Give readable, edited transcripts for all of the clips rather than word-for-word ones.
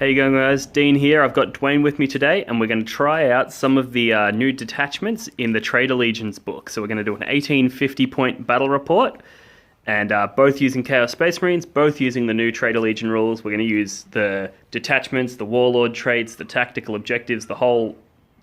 How you going, guys? Dean here. I've got Dwayne with me today, and we're going to try out some of the new detachments in the Trairor Legion's book. So we're going to do an 1850 point battle report, and both using Chaos Space Marines, both using the new Trairor Legion rules. We're going to use the detachments, the warlord traits, the tactical objectives, the whole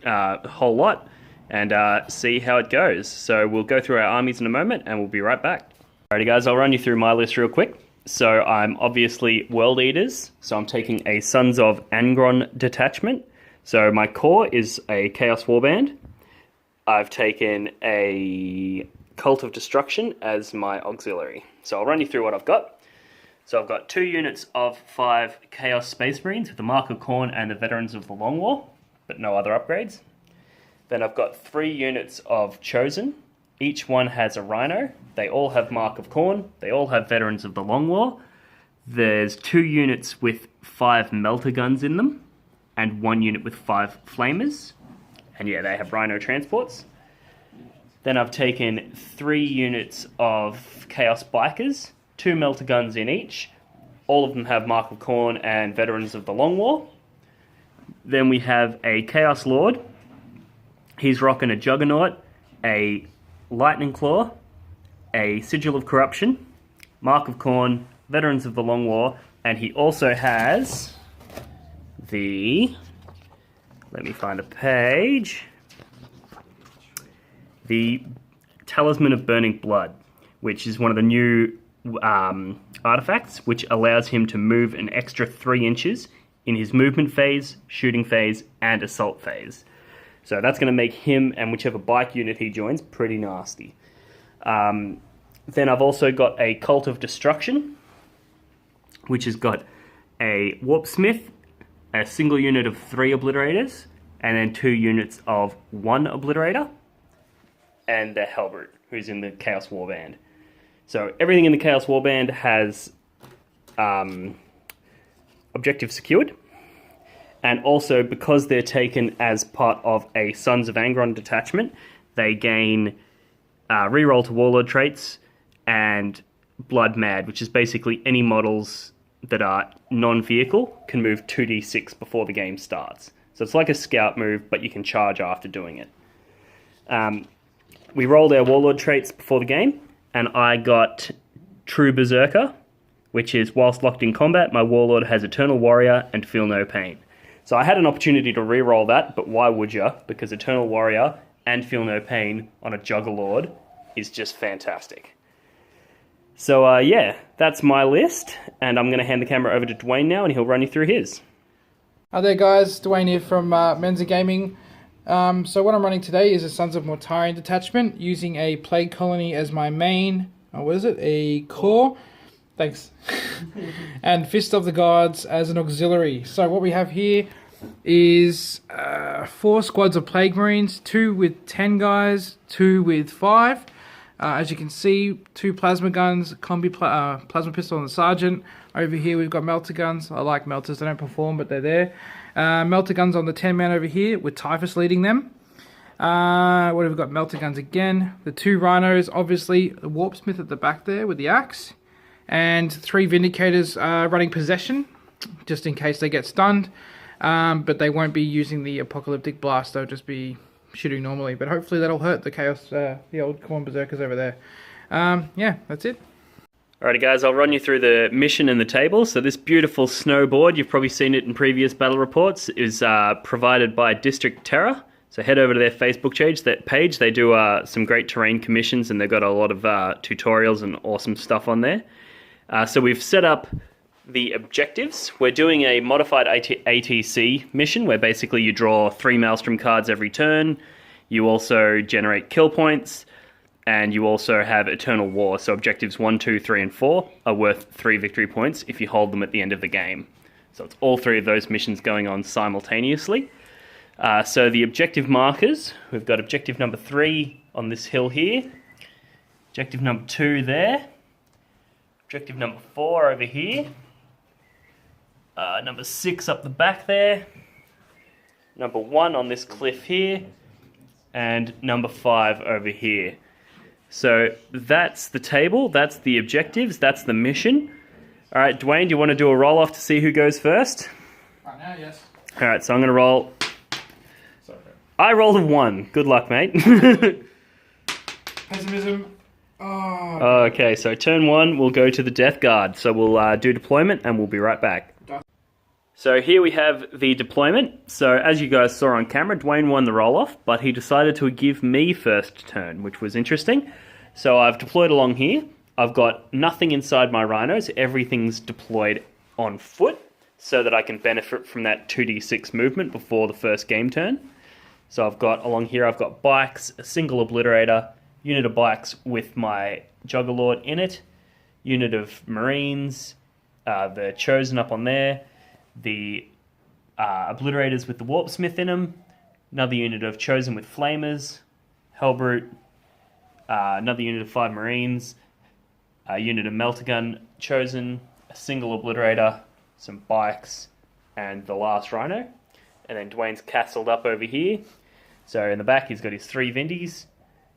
lot, and see how it goes. So we'll go through our armies in a moment, and we'll be right back. Alrighty, guys. I'll run you through my list real quick. So I'm obviously World Eaters, so I'm taking a Sons of Angron detachment. So my core is a Chaos Warband. I've taken a Cult of Destruction as my auxiliary. So I'll run you through what I've got. So I've got 2 units of 5 Chaos Space Marines with the Mark of Khorne and the Veterans of the Long War, but no other upgrades. Then I've got 3 units of Chosen. Each one has a Rhino. They all have Mark of Khorne. They all have Veterans of the Long War. There's 2 units with 5 Melter Guns in them, and 1 unit with 5 Flamers. And yeah, they have Rhino transports. Then I've taken 3 units of Chaos Bikers, 2 Melter Guns in each. All of them have Mark of Khorne and Veterans of the Long War. Then we have a Chaos Lord. He's rocking a Juggernaut, a Lightning Claw, a Sigil of Corruption, Mark of Khorne, Veterans of the Long War, and he also has the, let me find a page, the Talisman of Burning Blood, which is one of the new artifacts, which allows him to move an extra 3 inches in his movement phase, shooting phase, and assault phase. So that's going to make him and whichever bike unit he joins pretty nasty. Then I've also got a Cult of Destruction, which has got a Warpsmith, a single unit of 3 Obliterators, and then 2 units of 1 Obliterator, and the Hellbrute, who's in the Chaos Warband. So everything in the Chaos Warband has objective secured. And also, because they're taken as part of a Sons of Angron detachment, they gain reroll to warlord traits and Blood Mad, which is basically any models that are non-vehicle can move 2d6 before the game starts. So it's like a scout move, but you can charge after doing it. We rolled our warlord traits before the game, and I got True Berserker, which is whilst locked in combat, my warlord has Eternal Warrior and Feel No Pain. So I had an opportunity to re-roll that, but why would you? Because Eternal Warrior and Feel No Pain on a Juggerlord is just fantastic. So yeah, that's my list, and I'm going to hand the camera over to Dwayne now, and he'll run you through his. Hi there guys, Dwayne here from Menza Gaming. So what I'm running today is a Sons of Mortarion detachment, using a Plague Colony as my main, what is it, a core? Thanks. And Fist of the Gods as an auxiliary. So what we have here is 4 squads of Plague Marines, 2 with 10 guys, 2 with 5. As you can see, 2 plasma guns, combi plasma pistol on the sergeant. Over here we've got melter guns. I like melters, they don't perform, but they're there. Melter guns on the 10 man over here with Typhus leading them. What have we got? Melter guns again. The 2 rhinos, obviously the Warpsmith at the back there with the axe. And 3 Vindicators running possession, just in case they get stunned. But they won't be using the Apocalyptic Blast, they'll just be shooting normally. But hopefully that'll hurt the Chaos, the old Khorne Berserkers over there. Yeah, that's it. Alrighty guys, I'll run you through the mission and the table. So this beautiful snowboard, you've probably seen it in previous battle reports, is provided by District Terror. So head over to their Facebook page. They do some great terrain commissions, and they've got a lot of tutorials and awesome stuff on there. So we've set up the objectives. We're doing a modified ATC mission where basically you draw 3 Maelstrom cards every turn. You also generate kill points, and you also have Eternal War. So objectives 1, 2, 3, and 4 are worth 3 victory points if you hold them at the end of the game. So it's all 3 of those missions going on simultaneously. So the objective markers, we've got objective number 3 on this hill here. Objective number 2 there. Objective number 4 over here. Number 6 up the back there. Number 1 on this cliff here. And number 5 over here. So that's the table, that's the objectives, that's the mission. Alright, Dwayne, do you want to do a roll off to see who goes first? Right now, yes. Alright, so I'm going to roll. Sorry. I rolled a 1. Good luck, mate. Pessimism. Oh. Okay, so turn 1, we'll go to the Death Guard. So we'll do deployment and we'll be right back. So here we have the deployment. So as you guys saw on camera, Dwayne won the roll-off, but he decided to give me first turn, which was interesting. So I've deployed along here. I've got nothing inside my rhinos. Everything's deployed on foot so that I can benefit from that 2d6 movement before the first game turn. So I've got along here, I've got bikes, a single obliterator, unit of bikes with my Juggerlord in it, unit of Marines, the Chosen up on there, the obliterators with the Warpsmith in them, another unit of Chosen with Flamers, Hellbrute, another unit of 5 Marines, a unit of Meltergun Chosen, a single obliterator, some bikes, and the last Rhino. And then Dwayne's castled up over here. So in the back he's got his 3 Vindies.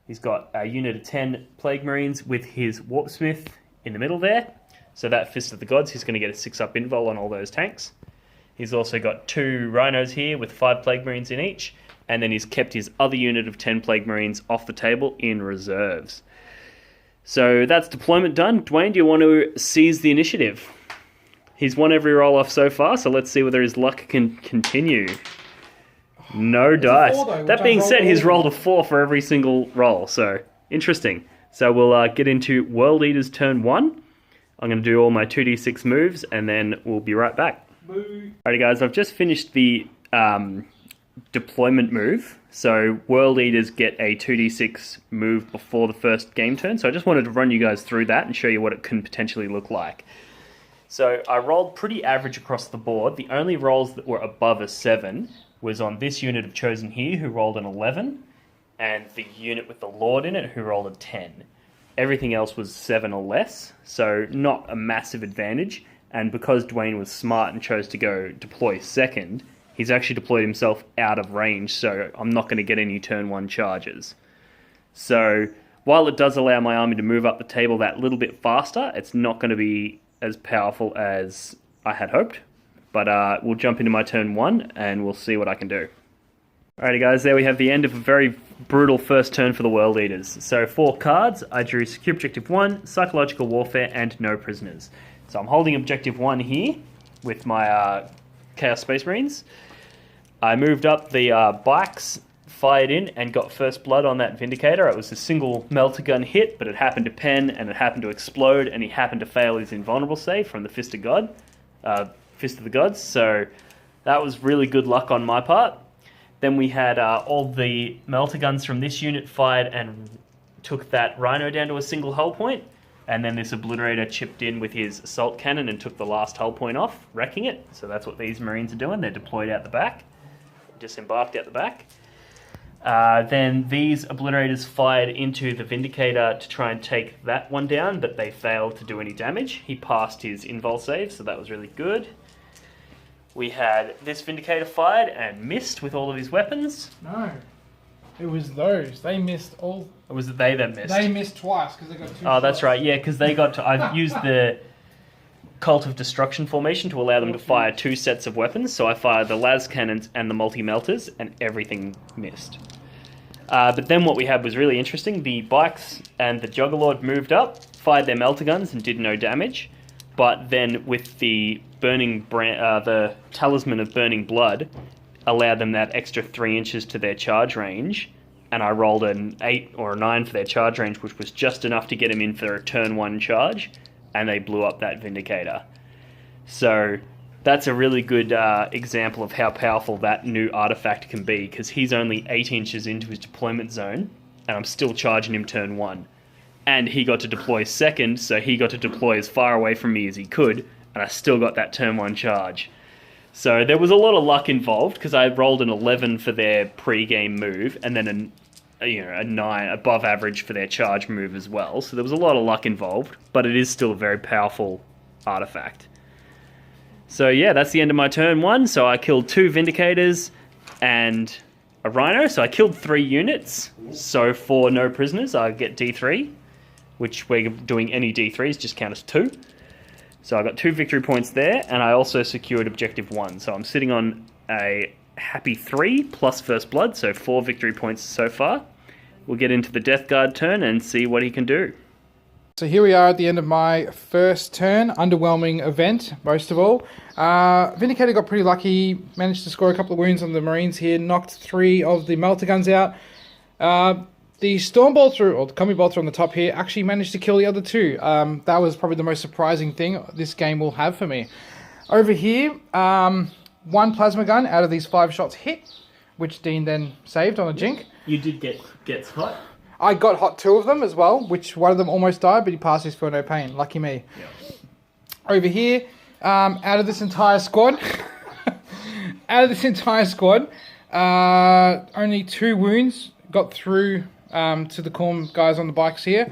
He's got a unit of 10 Plague Marines with his Warpsmith in the middle there. So that Fist of the Gods, he's going to get a 6-up invul on all those tanks. He's also got 2 Rhinos here with 5 Plague Marines in each. And then he's kept his other unit of 10 Plague Marines off the table in reserves. So that's deployment done. Dwayne, do you want to seize the initiative? He's won every roll-off so far, so let's see whether his luck can continue. No dice. 4, though, that being said, he's rolled a 4 for every single roll, so interesting. So we'll get into World Eaters turn 1. I'm going to do all my 2d6 moves, and then we'll be right back. Boo. Alrighty guys, I've just finished the deployment move. So World Eaters get a 2d6 move before the first game turn. So I just wanted to run you guys through that and show you what it can potentially look like. So I rolled pretty average across the board. The only rolls that were above a 7 was on this unit of Chosen here, who rolled an 11, and the unit with the Lord in it, who rolled a 10. Everything else was 7 or less, so not a massive advantage. And because Dwayne was smart and chose to go deploy second, he's actually deployed himself out of range, so I'm not going to get any turn 1 charges. So while it does allow my army to move up the table that little bit faster, it's not going to be as powerful as I had hoped. But we'll jump into my turn 1 and we'll see what I can do. Alrighty guys, there we have the end of a very brutal first turn for the World Eaters. So 4 cards, I drew Secure Objective 1, Psychological Warfare, and No Prisoners. So I'm holding Objective 1 here with my Chaos Space Marines. I moved up the bikes, fired in, and got first blood on that Vindicator. It was a single melter gun hit, but it happened to pen, and it happened to explode, and he happened to fail his invulnerable save from the Fist of the Gods. So that was really good luck on my part. Then we had all the melter guns from this unit fired and took that Rhino down to a single hull point. And then this Obliterator chipped in with his assault cannon and took the last hull point off, wrecking it. So that's what these Marines are doing. They're deployed out the back, disembarked out the back. Then these Obliterators fired into the Vindicator to try and take that one down, but they failed to do any damage. He passed his invul save, so that was really good. We had this Vindicator fired and missed with all of his weapons. No. It was those. They missed all. Or was it they that missed? They missed twice because they got 2 Oh, shots. that's right. Yeah, because they got to... I've used the Cult of Destruction formation to allow them to fire 2 sets of weapons. So I fired the las cannons and the multi-melters, and everything missed. But then what we had was really interesting. The bikes and the Juggerlord moved up, fired their melter guns, and did no damage. But then with the the Talisman of Burning Blood, allowed them that extra 3 inches to their charge range, and I rolled an 8 or a 9 for their charge range, which was just enough to get them in for a turn 1 charge, and they blew up that Vindicator. So that's a really good example of how powerful that new artifact can be, because he's only 8 inches into his deployment zone, and I'm still charging him turn 1. And he got to deploy second, so he got to deploy as far away from me as he could, and I still got that turn 1 charge. So there was a lot of luck involved, because I rolled an 11 for their pre-game move, and then a 9 above average for their charge move as well. So there was a lot of luck involved, but it is still a very powerful artifact. So yeah, that's the end of my turn 1. So I killed 2 Vindicators and a Rhino. So I killed 3 units. So for no prisoners, I get D3, which we're doing any D3s, just count as 2. So I got 2 victory points there, and I also secured objective 1. So I'm sitting on a happy 3 plus First Blood, so 4 victory points so far. We'll get into the Death Guard turn and see what he can do. So here we are at the end of my first turn. Underwhelming event, most of all. Vindicator got pretty lucky, managed to score a couple of wounds on the Marines here, knocked 3 of the Melter Guns out. The Storm Bolter, or the Combi Bolter on the top here, actually managed to kill the other 2. That was probably the most surprising thing this game will have for me. Over here, 1 Plasma Gun out of these 5 shots hit, which Dean then saved on a Jink. You did get hot. I got hot 2 of them as well, which one of them almost died, but he passed his for no pain. Lucky me. Yeah. Over here, out of this entire squad, only 2 wounds got through to the Corn guys on the bikes here.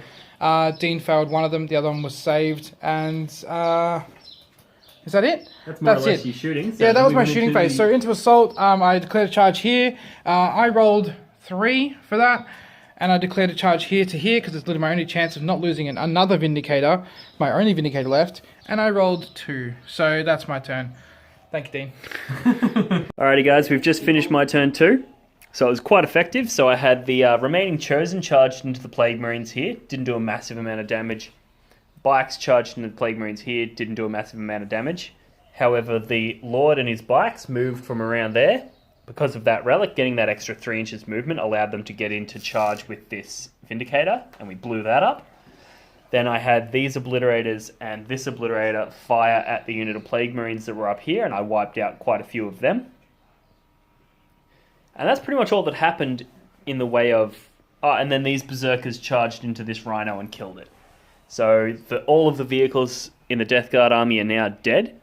Dean failed one of them, the other one was saved, and is that it? That's more or less you shooting. So yeah, that was my shooting phase. So into assault, I declared a charge here. I rolled 3 for that. And I declared a charge here to here because it's literally my only chance of not losing another Vindicator. My only Vindicator left. And I rolled 2. So that's my turn. Thank you, Dean. Alrighty guys, we've just finished my turn 2. So it was quite effective. So I had the remaining Chosen charged into the Plague Marines here. Didn't do a massive amount of damage. Bikes charged into the Plague Marines here. Didn't do a massive amount of damage. However, the Lord and his bikes moved from around there. Because of that relic, getting that extra 3 inches movement allowed them to get into charge with this Vindicator, and we blew that up. Then I had these Obliterators and this Obliterator fire at the unit of Plague Marines that were up here, and I wiped out quite a few of them. And that's pretty much all that happened in the way of... Oh, and then these Berserkers charged into this Rhino and killed it. So all of the vehicles in the Death Guard army are now dead.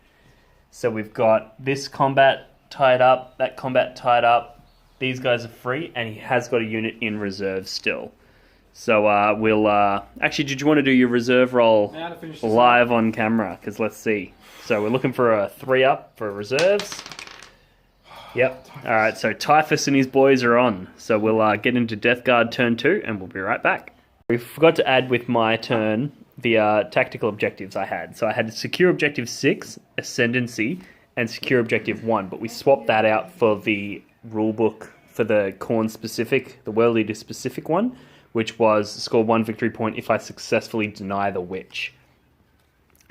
So we've got this combat tied up, that combat tied up, these guys are free, and he has got a unit in reserve still. So we'll... actually, did you want to do your reserve roll live on camera? Because let's see. So we're looking for a 3-up for reserves. Yep. Alright, so Typhus and his boys are on. So we'll get into Death Guard turn 2, and we'll be right back. We forgot to add with my turn the tactical objectives I had. So I had Secure Objective 6, Ascendancy, and Secure Objective 1, but we swapped that out for the rulebook for the Khorne specific, the World Leader specific one, which was score 1 victory point if I successfully deny the Witch.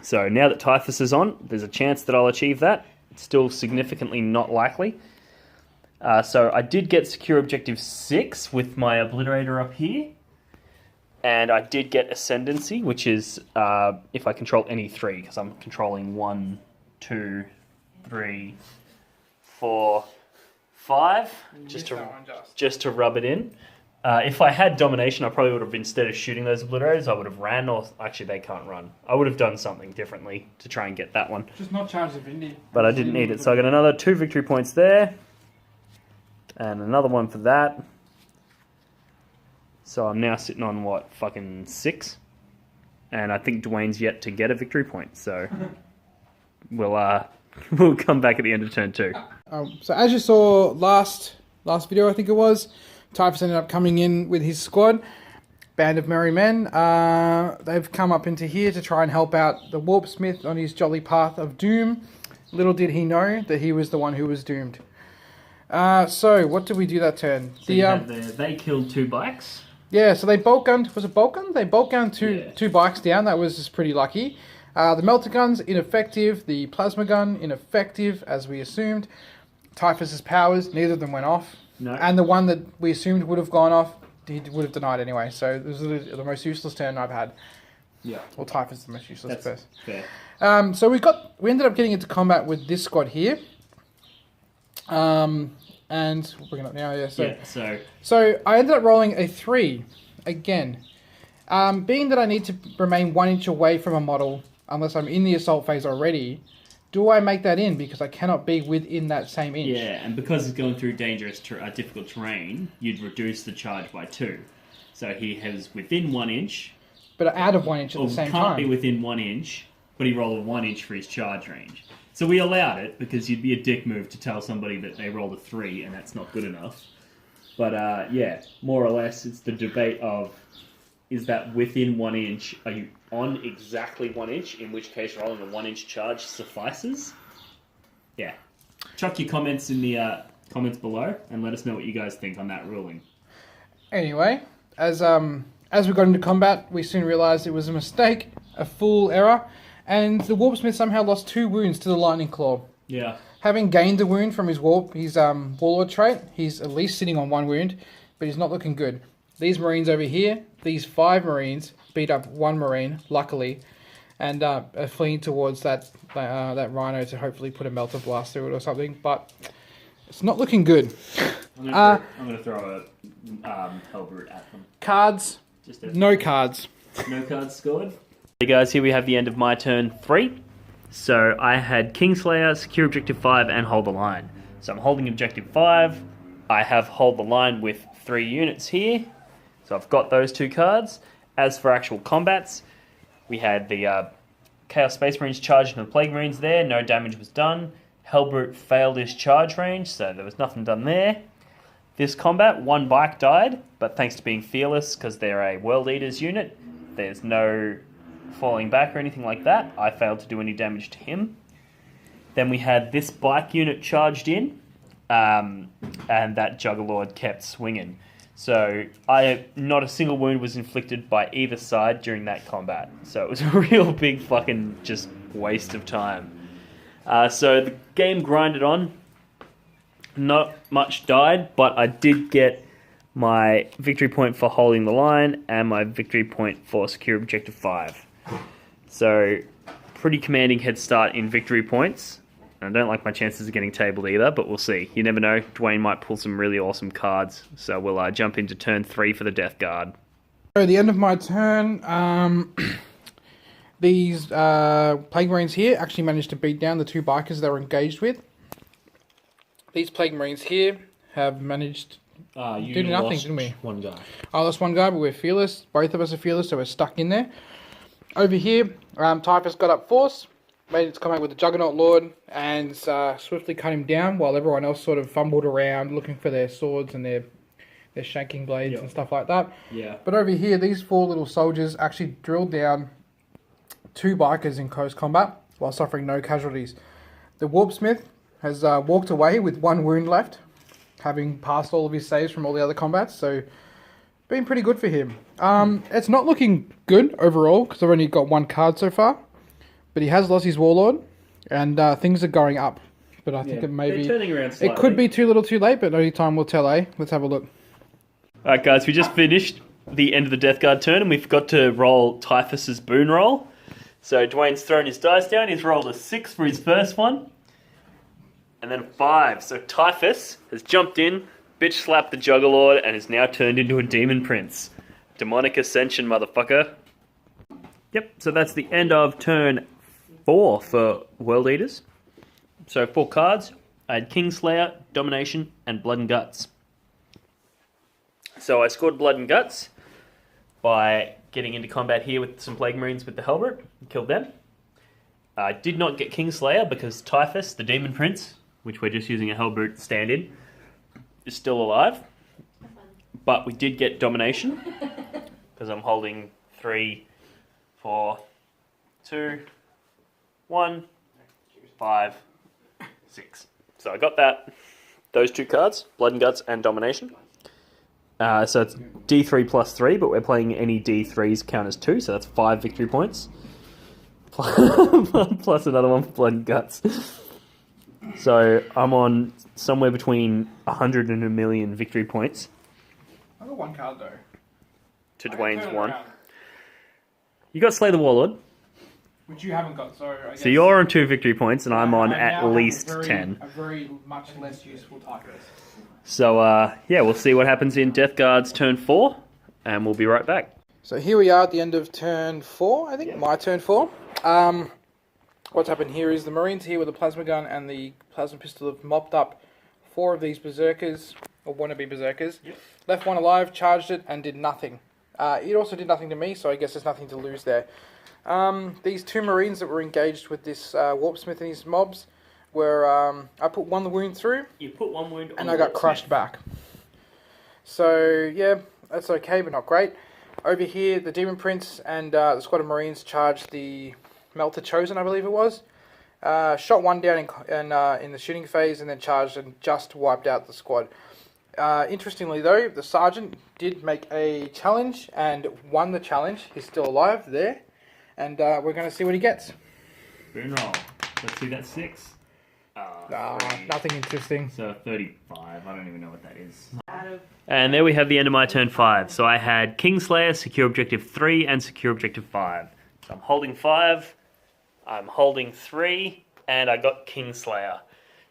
So now that Typhus is on, there's a chance that I'll achieve that. It's still significantly not likely. So I did get Secure Objective 6 with my Obliterator up here, and I did get Ascendancy, which is if I control any 3, because I'm controlling 1, 2, 3, 4, 5, just to rub it in. If I had Domination, I probably would have, instead of shooting those Obliterators, I would have ran, or actually they can't run. I would have done something differently to try and get that one. Just not charge the Vindy. But I didn't need it, so I got another 2 victory points there, and another one for that. So I'm now sitting on, what, fucking 6? And I think Dwayne's yet to get a victory point, so we'll come back at the end of turn 2. So as you saw last video, I think it was, Typhus ended up coming in with his squad, Band of Merry Men. They've come up into here to try and help out the Warpsmith on his jolly path of doom. Little did he know that he was the one who was doomed. So what did we do that turn? So they killed 2 bikes. Yeah, so they bolt gunned. Was it bolt gun? They bolt gunned two bikes down. That was just pretty lucky. The melter gun's ineffective. The plasma gun ineffective, as we assumed. Typhus's powers, neither of them went off. No. And the one that we assumed would have gone off, he would have denied anyway. So this is the most useless turn I've had. Yeah. Well, Typhus is the most useless person. Fair. So we ended up getting into combat with this squad here. And we'll bring it up now. Yeah. So I ended up rolling a 3 again. Being that I need to remain 1 inch away from a model, unless I'm in the assault phase already, do I make that in? Because I cannot be within that same inch. Yeah, and because it's going through dangerous, difficult terrain, you'd reduce the charge by 2. So he has within 1 inch. But out of 1 inch at the same time. Can't be within 1 inch, but he rolled a 1 inch for his charge range. So we allowed it because you'd be a dick move to tell somebody that they rolled a 3 and that's not good enough. But yeah, more or less, it's the debate of, is that within 1 inch? Are you on exactly 1 inch? In which case, rolling a 1 inch charge suffices. Yeah. Chuck your comments in the comments below and let us know what you guys think on that ruling. Anyway, as we got into combat, we soon realised it was a mistake, a full error, and the Warpsmith somehow lost 2 wounds to the Lightning Claw. Yeah. Having gained a wound from his Warlord trait, he's at least sitting on 1 wound, but he's not looking good. These Marines over here, these 5 Marines, beat up 1 Marine, luckily, and are fleeing towards that Rhino to hopefully put a Melter Blast through it or something, but it's not looking good. I'm going to throw a Hellbrute at them. Cards, no cards. No cards scored. Hey guys, here we have the end of my turn 3. So I had Kingslayer, Secure Objective 5, and Hold the Line. So I'm holding Objective 5. I have Hold the Line with 3 units here. So I've got those 2 cards. As for actual combats, we had the Chaos Space Marines charged and the Plague Marines there. No damage was done. Hellbrute failed his charge range, so there was nothing done there. This combat, 1 bike died, but thanks to being fearless, because they're a World Eaters unit, there's no falling back or anything like that. I failed to do any damage to him. Then we had this bike unit charged in, and that Juggerlord kept swinging. So not a single wound was inflicted by either side during that combat. So it was a real big fucking just waste of time. So the game grinded on. Not much died, but I did get my victory point for holding the line and my victory point for secure objective 5. So pretty commanding head start in victory points. I don't like my chances of getting tabled either, but we'll see. You never know. Dwayne might pull some really awesome cards. So we'll jump into turn 3 for the Death Guard. So at the end of my turn, these Plague Marines here actually managed to beat down the 2 bikers they were engaged with. These Plague Marines here have managed to do nothing, didn't we? 1 guy. I lost 1 guy, but we're fearless. Both of us are fearless, so we're stuck in there. Over here, Typhus got up force, made its comeback with the Juggernaut Lord, and swiftly cut him down while everyone else sort of fumbled around looking for their swords and their shanking blades and stuff like that. Yeah. But over here, these 4 little soldiers actually drilled down 2 bikers in close combat while suffering no casualties. The Warpsmith has walked away with 1 wound left, having passed all of his saves from all the other combats, so been pretty good for him. It's not looking good overall, because I've only got 1 card so far, but he has lost his Warlord, and things are going up. But I think they're turning around slightly. It could be too little too late, but only time will tell, eh? Let's have a look. Alright guys, we just finished the end of the Death Guard turn, and we've got to roll Typhus's boon roll. So Dwayne's thrown his dice down, he's rolled a 6 for his first one. And then 5. So Typhus has jumped in, bitch slapped the Juggerlord, and is now turned into a Demon Prince. Demonic Ascension, motherfucker. Yep, so that's the end of turn 4 for World Eaters. So 4 cards. I had Kingslayer, Domination, and Blood and Guts. So I scored Blood and Guts by getting into combat here with some Plague Marines with the Hellbrute and killed them. I did not get Kingslayer because Typhus, the Demon Prince, which we're just using a Hellbrute stand-in, is still alive. But we did get Domination, because I'm holding 3, 4, 2, 1, 5, 6. So I got those 2 cards, Blood and Guts and Domination. So it's D3 plus 3, but we're playing any D3s count as 2, so that's 5 victory points. Plus another one for Blood and Guts. So I'm on somewhere between 100 and 1,000,000 victory points. I got 1 card though. To Dwayne's 1. You got Slay the Warlord. Which you haven't got, so I guess... So you're on 2 victory points, and I'm on at least 10. A very much less useful Typhus. So, yeah, we'll see what happens in Death Guard's turn 4, and we'll be right back. So here we are at the end of turn 4, I think, my turn 4. what's happened here is the Marines here with the plasma gun and the plasma pistol have mopped up 4 of these berserkers, or wannabe berserkers. Yep. Left one alive, charged it, and did nothing. It also did nothing to me, so I guess there's nothing to lose there. These 2 Marines that were engaged with this Warpsmith and his mobs were, I put 1 wound through. You put 1 wound on and I got crushed back. So, yeah, that's okay, but not great. Over here, the Demon Prince and the squad of Marines charged the Melter Chosen, I believe it was. Shot 1 down in the shooting phase and then charged and just wiped out the squad. Interestingly though, the Sergeant did make a challenge and won the challenge. He's still alive there. And we're going to see what he gets. Boon roll. Let's see that 6. Nothing interesting. So 35. I don't even know what that is. And there we have the end of my turn 5. So I had Kingslayer, Secure Objective 3, and Secure Objective 5. So I'm holding 5. I'm holding 3, and I got Kingslayer.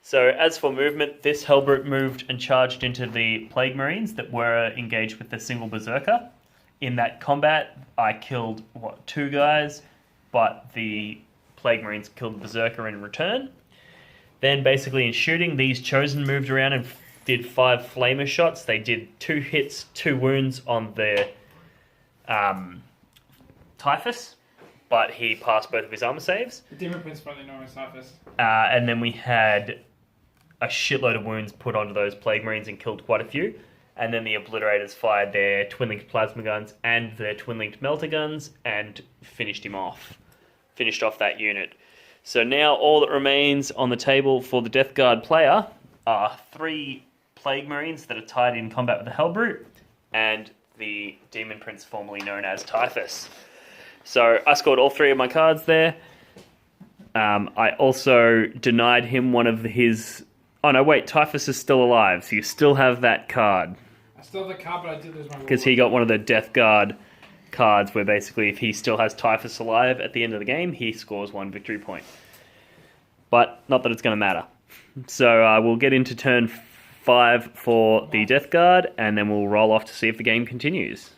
So as for movement, this Hellbrute moved and charged into the Plague Marines that were engaged with the single Berserker. In that combat, I killed, 2 guys, but the Plague Marines killed the Berserker in return. Then basically in shooting, these Chosen moved around and did 5 Flamer shots. They did 2 hits, 2 wounds on the Typhus, but he passed both of his armor saves. The Demon Prince probably known as Typhus. And then we had a shitload of wounds put onto those Plague Marines and killed quite a few. And then the Obliterators fired their twin-linked plasma guns and their twin-linked melter guns and finished him off. Finished off that unit. So now all that remains on the table for the Death Guard player are 3 Plague Marines that are tied in combat with the Hellbrute and the Demon Prince formerly known as Typhus. So I scored all 3 of my cards there. I also denied him one of his... Oh no, wait, Typhus is still alive, so you still have that card. I still have the card, but I did lose my... Because he got one of the Death Guard cards where basically if he still has Typhus alive at the end of the game, he scores 1 victory point. But not that it's going to matter. So we'll get into turn 5 for the Death Guard, and then we'll roll off to see if the game continues.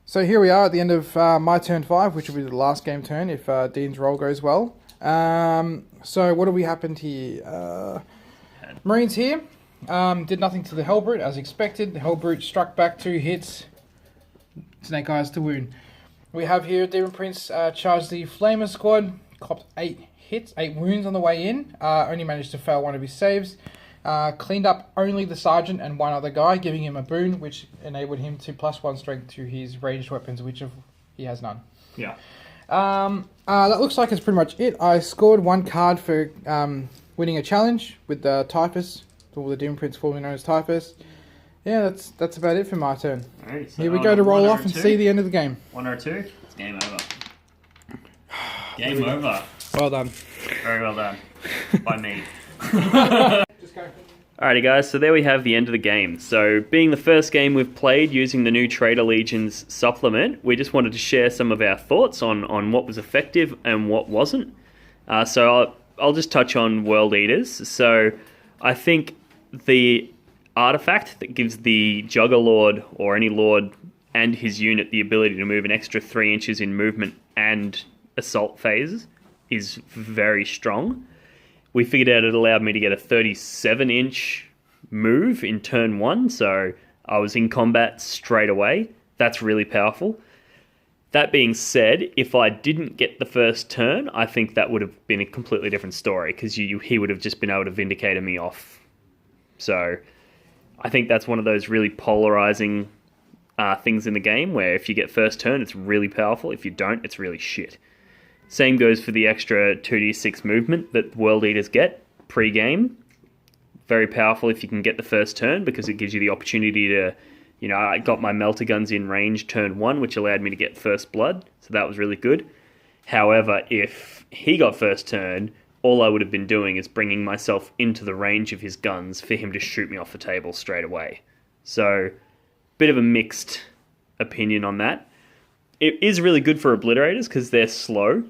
So here we are at the end of my turn 5, which will be the last game turn if Dean's roll goes well. So what have we happened here? Marines here did nothing to the Hellbrute as expected. The Hellbrute struck back 2 hits. Snake Eyes to wound. We have here Demon Prince charged the Flamer squad, copped 8 hits, 8 wounds on the way in. Only managed to fail 1 of his saves. Cleaned up only the Sergeant and 1 other guy, giving him a boon, which enabled him to +1 strength to his ranged weapons, which he has none. Yeah. That looks like it's pretty much it. I scored 1 card for winning a challenge with Typhus, or the Demon Prince formerly known as Typhus. Yeah, that's about it for my turn. Alright, so here we go to roll off and see the end of the game. 1 or 2? It's game over. Game over. Well done. Very well done. By me. Just go. Alrighty guys, so there we have the end of the game. So being the first game we've played using the new Trairor Legion's supplement, we just wanted to share some of our thoughts on what was effective and what wasn't. So I'll just touch on World Eaters. So I think the artifact that gives the Juggerlord or any Lord and his unit the ability to move an extra 3 inches in movement and assault phases is very strong. We figured out it allowed me to get a 37-inch move in turn 1, so I was in combat straight away. That's really powerful. That being said, if I didn't get the first turn, I think that would have been a completely different story, because he would have just been able to Vindicator me off. So I think that's one of those really polarizing things in the game, where if you get first turn, it's really powerful. If you don't, it's really shit. Same goes for the extra 2d6 movement that World Eaters get pre-game. Very powerful if you can get the first turn, because it gives you the opportunity to, I got my Melter Guns in range turn 1, which allowed me to get first blood, so that was really good. However, if he got first turn, all I would have been doing is bringing myself into the range of his guns for him to shoot me off the table straight away. So, bit of a mixed opinion on that. It is really good for Obliterators because they're slow,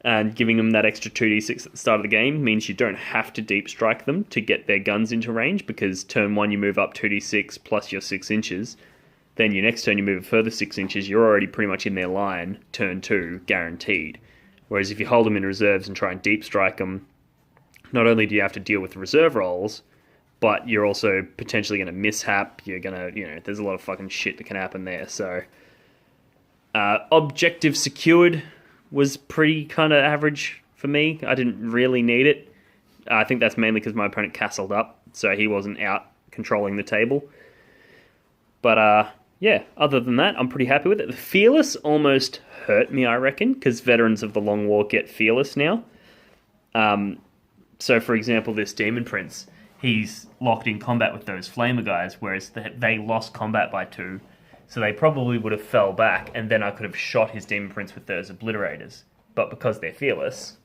and giving them that extra 2d6 at the start of the game means you don't have to deep strike them to get their guns into range, because turn 1 you move up 2d6 plus your 6 inches. Then your next turn you move a further 6 inches, you're already pretty much in their line, turn 2, guaranteed. Whereas if you hold them in reserves and try and deep strike them, not only do you have to deal with the reserve rolls, but you're also potentially going to mishap. You're going to, there's a lot of fucking shit that can happen there. So, objective secured was pretty kind of average for me. I didn't really need it. I think that's mainly because my opponent castled up, so he wasn't out controlling the table. But, yeah, other than that, I'm pretty happy with it. The Fearless almost hurt me, I reckon, because veterans of the Long War get Fearless now. So, for example, this Demon Prince, he's locked in combat with those Flamer guys, whereas they lost combat by 2, so they probably would have fell back, and then I could have shot his Demon Prince with those Obliterators. But because they're Fearless,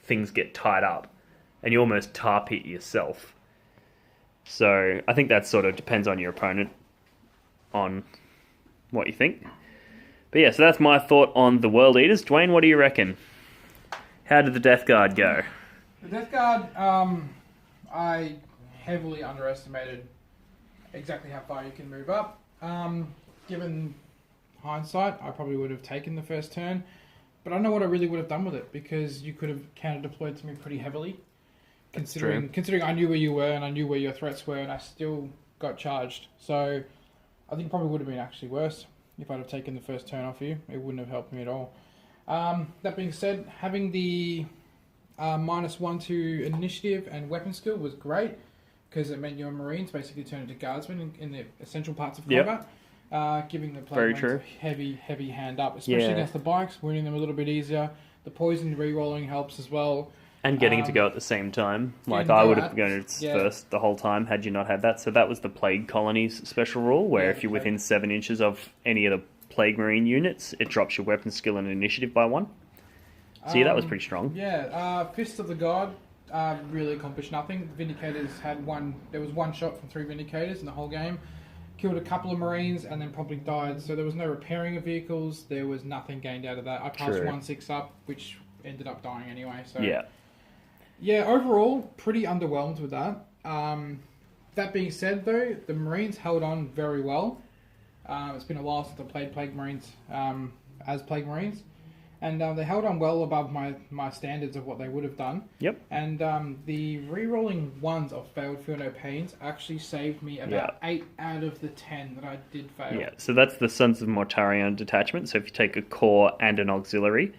things get tied up, and you almost tar pit yourself. So, I think that sort of depends on your opponent, on what you think. But yeah, so that's my thought on the World Eaters. Dwayne, what do you reckon? How did the Death Guard go? The Death Guard, I heavily underestimated exactly how far you can move up. Given hindsight, I probably would have taken the first turn, but I don't know what I really would have done with it, because you could have counter-deployed to me pretty heavily. Considering I knew where you were and I knew where your threats were, and I still got charged. So I think it probably would have been actually worse if I'd have taken the first turn off you. It wouldn't have helped me at all. That being said, having the -1 to initiative and weapon skill was great, because it meant your Marines basically turned into guardsmen in the essential parts of combat. Giving the Plague Marines a heavy hand up, especially against the bikes, wounding them a little bit easier. The poison re-rolling helps as well. And getting to go at the same time. Like, I would have gone first the whole time had you not had that. So that was the Plague Colonies special rule, where if you're within 7 inches of any of the Plague Marine units, it drops your weapon skill and initiative by 1. So yeah, that was pretty strong. Fist of the God really accomplished nothing. Vindicators had there was 1 shot from 3 Vindicators in the whole game. Killed a couple of Marines and then probably died. So there was no repairing of vehicles. There was nothing gained out of that. I passed 1/6 up, which ended up dying anyway. So yeah, overall, pretty underwhelmed with that. That being said, though, the Marines held on very well. It's been a while since I played Plague Marines as Plague Marines. And they held on well above my standards of what they would have done. Yep. And the re-rolling 1s of failed Feel No Pains actually saved me about 8 out of the 10 that I did fail. Yeah, so that's the Sons of Mortarion detachment. So if you take a core and an auxiliary,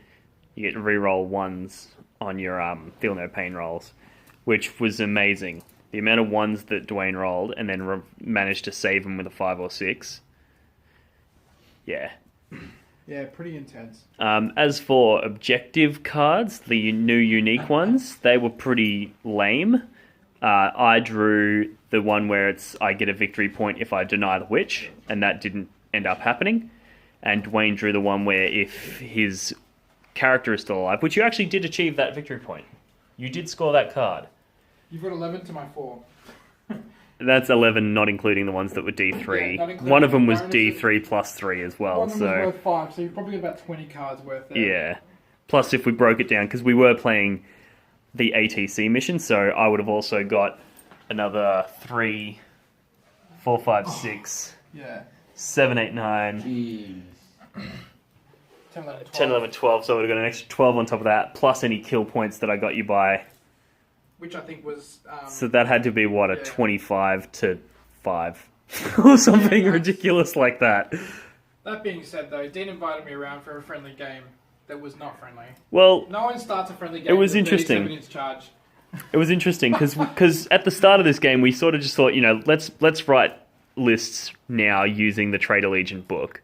you get to re-roll 1s on your Feel No Pain rolls, which was amazing. The amount of 1s that Dwayne rolled and then managed to save them with a 5 or 6. Yeah. Yeah, pretty intense. As for objective cards, the new unique ones, they were pretty lame. I drew the one where I get a victory point if I deny the witch, and that didn't end up happening. And Dwayne drew the one where if his character is still alive, which you actually did achieve that victory point. You did score that card. You've got 11 to my 4. That's 11, not including the ones that were D3. One of them was D3 plus 3 as well. One of them was worth 5, so you've probably got about 20 cards worth there. Yeah. Plus, if we broke it down, because we were playing the ATC mission, so I would have also got another 3, 4, 5, 6, 7, 8, 9, Jeez. 10, 11, 12, so I would have got an extra 12 on top of that, plus any kill points that I got you by. Which I think was... so that had to be, what, a 25 to 5? Or something ridiculous like that. That being said, though, Dean invited me around for a friendly game that was not friendly. Well... No one starts a friendly game it was with interesting. 37-inch charge. It was interesting, because at the start of this game, we sort of just thought, let's write lists now using the Trairor Legion book.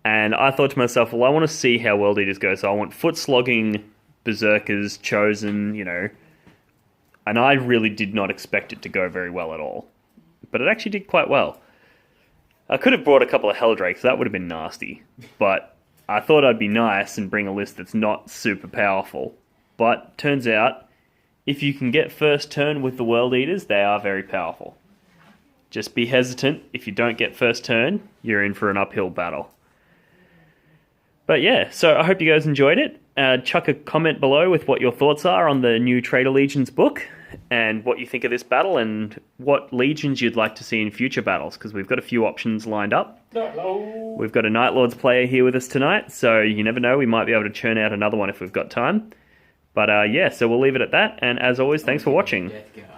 And I thought to myself, well, I want to see how World Eaters go, so I want foot slogging, berserkers, chosen, and I really did not expect it to go very well at all. But it actually did quite well. I could have brought a couple of Helldrakes, that would have been nasty. But I thought I'd be nice and bring a list that's not super powerful. But turns out, if you can get first turn with the World Eaters, they are very powerful. Just be hesitant. If you don't get first turn, you're in for an uphill battle. But yeah, so I hope you guys enjoyed it. Chuck a comment below with what your thoughts are on the new Trairor Legion's book. and what you think of this battle and what legions you'd like to see in future battles, because we've got a few options lined up. Hello. We've got a Night Lords player here with us tonight, so you never know, we might be able to churn out another one if we've got time. But yeah, so we'll leave it at that, and as always, thanks for watching. Death Guard.